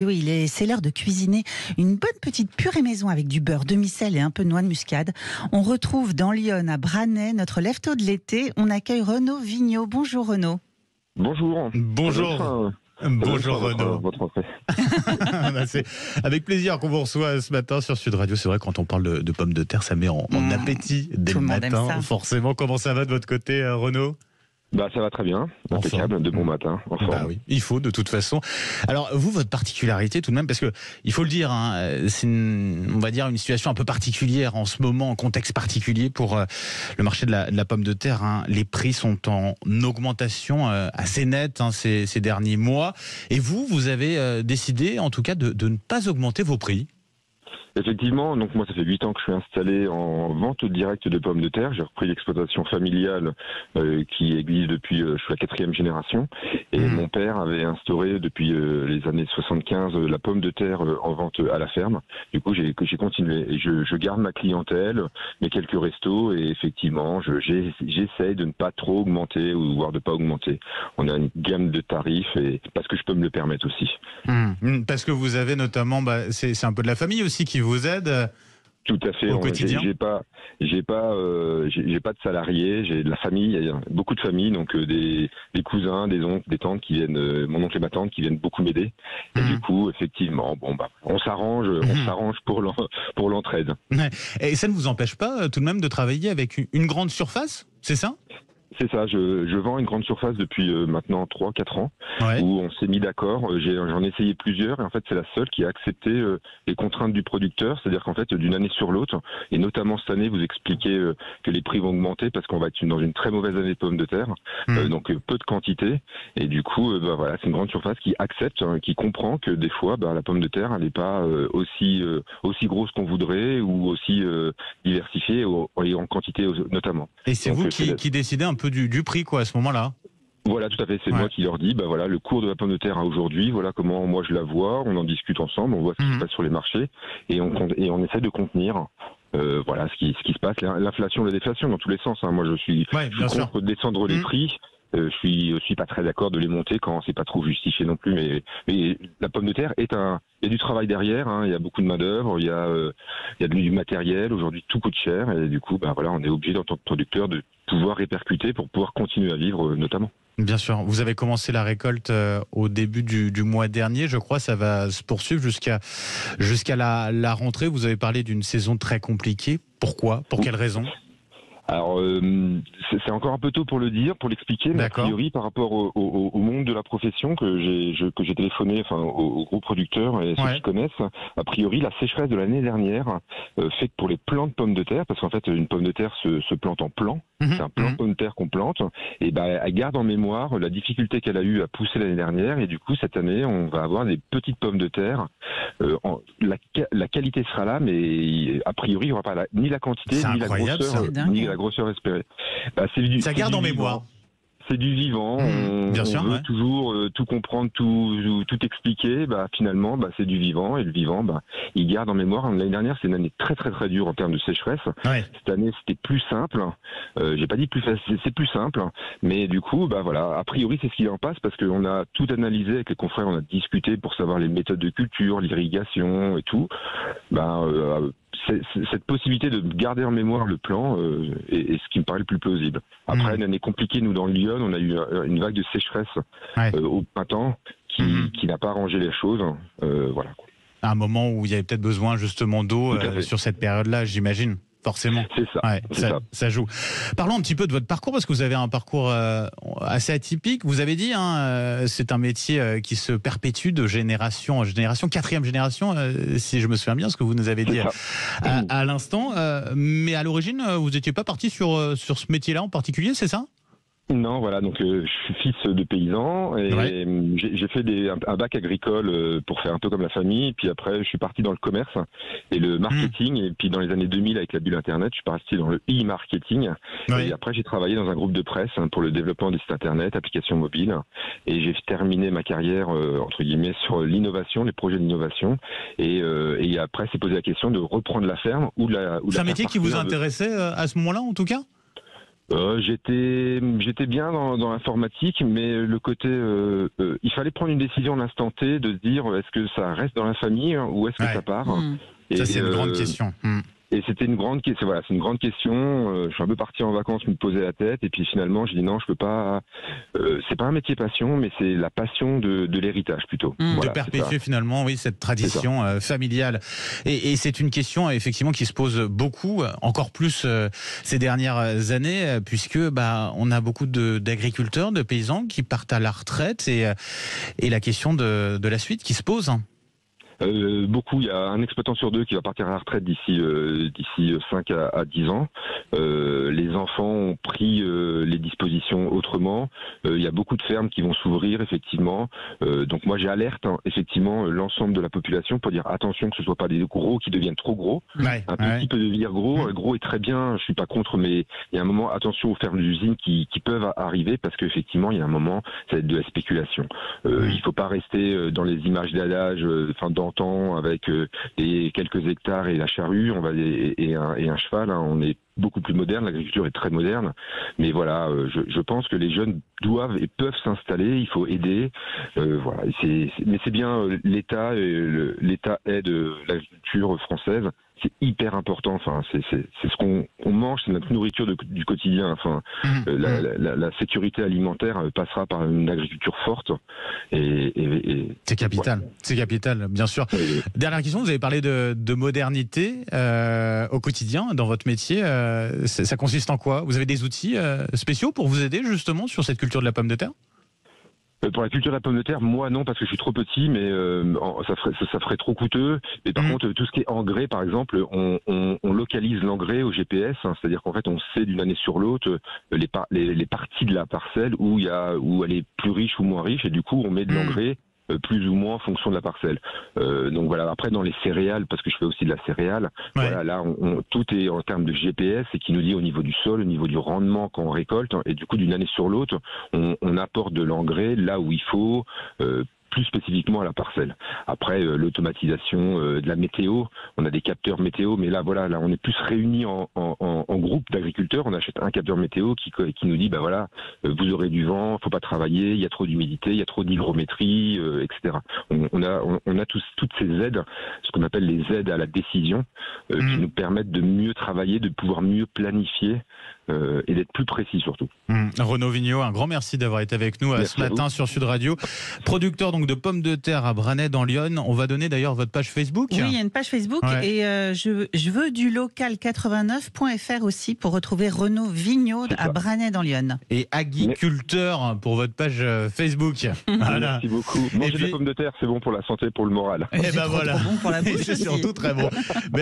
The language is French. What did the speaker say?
Oui, c'est l'heure de cuisiner une bonne petite purée maison avec du beurre, demi-sel et un peu de noix de muscade. On retrouve dans Lyon, à Branay, notre lève-tôt de l'été. On accueille Renaud Vigneault. Bonjour Renaud. Bonjour. Bonjour. Bonjour Renaud. Votre entrée. C'est avec plaisir qu'on vous reçoit ce matin sur Sud Radio. C'est vrai, quand on parle de pommes de terre, ça met en appétit dès tout le le monde aime matin. ça. Forcément, comment ça va de votre côté, Renaud? Ça va très bien, impeccable, de bon matin, en forme. Oui, il faut de toute façon. Alors vous, votre particularité tout de même, parce que il faut le dire, c'est on va dire une situation un peu particulière en ce moment, en contexte particulier pour le marché de la pomme de terre. Les prix sont en augmentation assez nette ces derniers mois. Et vous avez décidé, en tout cas, de ne pas augmenter vos prix. Effectivement, donc moi ça fait 8 ans que je suis installé en vente directe de pommes de terre. J'ai repris l'exploitation familiale qui existe depuis, je suis la 4e génération. Et mon père avait instauré depuis les années 75 la pomme de terre en vente à la ferme. Du coup j'ai continué et je garde ma clientèle, mes quelques restos et effectivement j'essaye de ne pas trop augmenter ou voire de pas augmenter. On a une gamme de tarifs et parce que je peux me le permettre aussi. Parce que vous avez notamment, c'est un peu de la famille aussi qui vous aide. Tout à fait. Au quotidien. J'ai pas de salariés. J'ai de la famille. Il y a beaucoup de familles, donc des cousins, des oncles, des tantes qui viennent, mon oncle et ma tante qui viennent beaucoup m'aider. Et du coup, effectivement, on s'arrange pour l'entraide. Ouais. Et ça ne vous empêche pas tout de même de travailler avec une grande surface, c'est ça? C'est ça, je vends une grande surface depuis maintenant 3-4 ans, Ouais. où on s'est mis d'accord, j'en ai essayé plusieurs, et en fait c'est la seule qui a accepté les contraintes du producteur, c'est-à-dire qu'en fait d'une année sur l'autre, et notamment cette année vous expliquez que les prix vont augmenter parce qu'on va être dans une très mauvaise année de pommes de terre, donc peu de quantité, et du coup voilà, c'est une grande surface qui accepte, qui comprend que des fois la pomme de terre elle n'est pas aussi grosse qu'on voudrait, ou aussi diversifiée, et en quantité notamment. Et c'est Donc, vous qui décidez un peu du prix à ce moment-là? Voilà, tout à fait. C'est moi qui leur dis, voilà, le cours de la pomme de terre à aujourd'hui, voilà comment moi je la vois, on en discute ensemble, on voit ce qui se passe sur les marchés, et on essaie de contenir. Voilà ce qui se passe, l'inflation, la déflation dans tous les sens. Moi, je suis contre descendre les prix. Je suis pas très d'accord de les monter quand c'est pas trop justifié non plus. Mais la pomme de terre il y a du travail derrière. Il y a beaucoup de main d'œuvre, il y a du matériel. Aujourd'hui, tout coûte cher et du coup, voilà, on est obligé en tant que producteur de pouvoir répercuter pour pouvoir continuer à vivre, notamment. Bien sûr. Vous avez commencé la récolte au début du mois dernier, je crois. Ça va se poursuivre jusqu'à la rentrée. Vous avez parlé d'une saison très compliquée. Pourquoi? Pour quelles raisons? Alors, c'est encore un peu tôt pour le dire, pour l'expliquer, mais a priori, par rapport au monde de la profession que j'ai téléphoné, aux gros producteurs et ceux qui connaissent, a priori, la sécheresse de l'année dernière fait que pour les plants de pommes de terre, parce qu'en fait, une pomme de terre se plante en plant, c'est un plant de pomme de terre qu'on plante, et elle garde en mémoire la difficulté qu'elle a eu à pousser l'année dernière, et du coup, cette année, on va avoir des petites pommes de terre. La qualité sera là, mais a priori, il n'y aura pas ni la quantité, ni la grosseur espérée. Ça garde en mémoire. C'est du vivant. On veut toujours tout comprendre, tout expliquer. Finalement, c'est du vivant, et le vivant, il garde en mémoire. L'année dernière, c'est une année très très très dure en termes de sécheresse. Cette année, c'était plus simple. J'ai pas dit plus facile, c'est plus simple. Mais du coup, voilà. A priori, c'est ce qu'il en passe parce qu'on a tout analysé avec les confrères, on a discuté pour savoir les méthodes de culture, l'irrigation et tout. Cette possibilité de garder en mémoire le plan est ce qui me paraît le plus plausible. Après, une année compliquée, nous dans le Lyon, on a eu une vague de sécheresse au printemps qui n'a pas arrangé les choses. Voilà. À un moment où il y avait peut-être besoin justement d'eau sur cette période-là, j'imagine. Forcément. C'est ça. Ça joue. Parlons un petit peu de votre parcours, parce que vous avez un parcours assez atypique. Vous avez dit, c'est un métier qui se perpétue de génération en génération, 4e génération, si je me souviens bien, ce que vous nous avez dit à l'instant. Mais à l'origine, vous n'étiez pas parti sur ce métier-là en particulier, c'est ça? Non, voilà, donc je suis fils de paysan et j'ai fait un bac agricole pour faire un peu comme la famille, puis après je suis parti dans le commerce et le marketing, et puis dans les années 2000 avec la bulle internet, je suis parti dans le e-marketing, et après j'ai travaillé dans un groupe de presse pour le développement des sites internet, applications mobiles, et j'ai terminé ma carrière entre guillemets sur l'innovation, les projets d'innovation, et après s'est posé la question de reprendre la ferme ou la. C'est un métier qui vous intéressait à ce moment-là en tout cas? J'étais bien dans l'informatique, mais le côté, il fallait prendre une décision à l'instant T de se dire est-ce que ça reste dans la famille ou est-ce que ça part. Ça, c'est une grande question. Et c'était une grande question. Voilà, c'est une grande question. Je suis un peu parti en vacances, me poser la tête, et puis finalement, j'ai dit non, je peux pas. C'est pas un métier passion, mais c'est la passion de l'héritage plutôt. Voilà, de perpétuer finalement, oui, cette tradition familiale. Et c'est une question effectivement qui se pose beaucoup, encore plus ces dernières années, puisque on a beaucoup d'agriculteurs, de paysans qui partent à la retraite, et la question de la suite qui se pose. Beaucoup, il y a un exploitant sur 2 qui va partir à la retraite d'ici 5 à 10 ans. Les enfants ont pris les dispositions autrement. Il y a beaucoup de fermes qui vont s'ouvrir effectivement. Donc moi j'alerte effectivement l'ensemble de la population pour dire attention que ce soit pas des gros qui deviennent trop gros. Un petit peut devenir gros. Gros est très bien, je suis pas contre, mais il y a un moment attention aux fermes d'usines qui peuvent arriver parce qu'effectivement il y a un moment ça va être de la spéculation. Il faut pas rester dans les images d'adage, temps avec les quelques hectares et la charrue, et un cheval. On est beaucoup plus moderne, l'agriculture est très moderne, mais voilà, je pense que les jeunes doivent et peuvent s'installer. Il faut aider. Voilà, mais c'est bien l'État aide l'agriculture française. C'est hyper important. Enfin, c'est ce qu'on mange, c'est notre nourriture du quotidien. Enfin, la sécurité alimentaire passera par une agriculture forte. Et c'est capital. Voilà. C'est capital, bien sûr. Oui. Dernière question. Vous avez parlé de modernité au quotidien dans votre métier. Ça consiste en quoi? Vous avez des outils spéciaux pour vous aider justement sur cette culture de la pomme de terre? Pour la culture de la pomme de terre, moi non, parce que je suis trop petit, mais ça ferait trop coûteux. Et par contre, tout ce qui est engrais, par exemple, on localise l'engrais au GPS, c'est-à-dire qu'en fait, on sait d'une année sur l'autre les parties de la parcelle où elle est plus riche ou moins riche, et du coup, on met de l'engrais plus ou moins en fonction de la parcelle. Donc voilà, après dans les céréales, parce que je fais aussi de la céréale, voilà, là tout est en termes de GPS et qui nous dit au niveau du sol, au niveau du rendement quand on récolte, et du coup d'une année sur l'autre, on apporte de l'engrais là où il faut, plus spécifiquement à la parcelle. Après, l'automatisation de la météo, on a des capteurs météo, mais là on est plus réunis en groupe d'agriculteurs. On achète un capteur météo qui nous dit, vous aurez du vent, faut pas travailler, il y a trop d'humidité, il y a trop d'hygrométrie, etc. On a toutes ces aides, ce qu'on appelle les aides à la décision, qui nous permettent de mieux travailler, de pouvoir mieux planifier et d'être plus précis surtout. Renaud Vigneaud, un grand merci d'avoir été avec nous ce matin sur Sud Radio. Producteur donc de pommes de terre à Branay dans l'Yonne. On va donner d'ailleurs votre page Facebook. Oui, il y a une page Facebook et je veux du local89.fr aussi pour retrouver Renaud Vigneaud à Branay dans l'Yonne. Et agriculteur pour votre page Facebook. Voilà. Merci beaucoup. Manger de la pomme de terre, c'est bon pour la santé, pour le moral. Et ben voilà. Trop bon pour la bouche. C'est surtout très bon. Merci.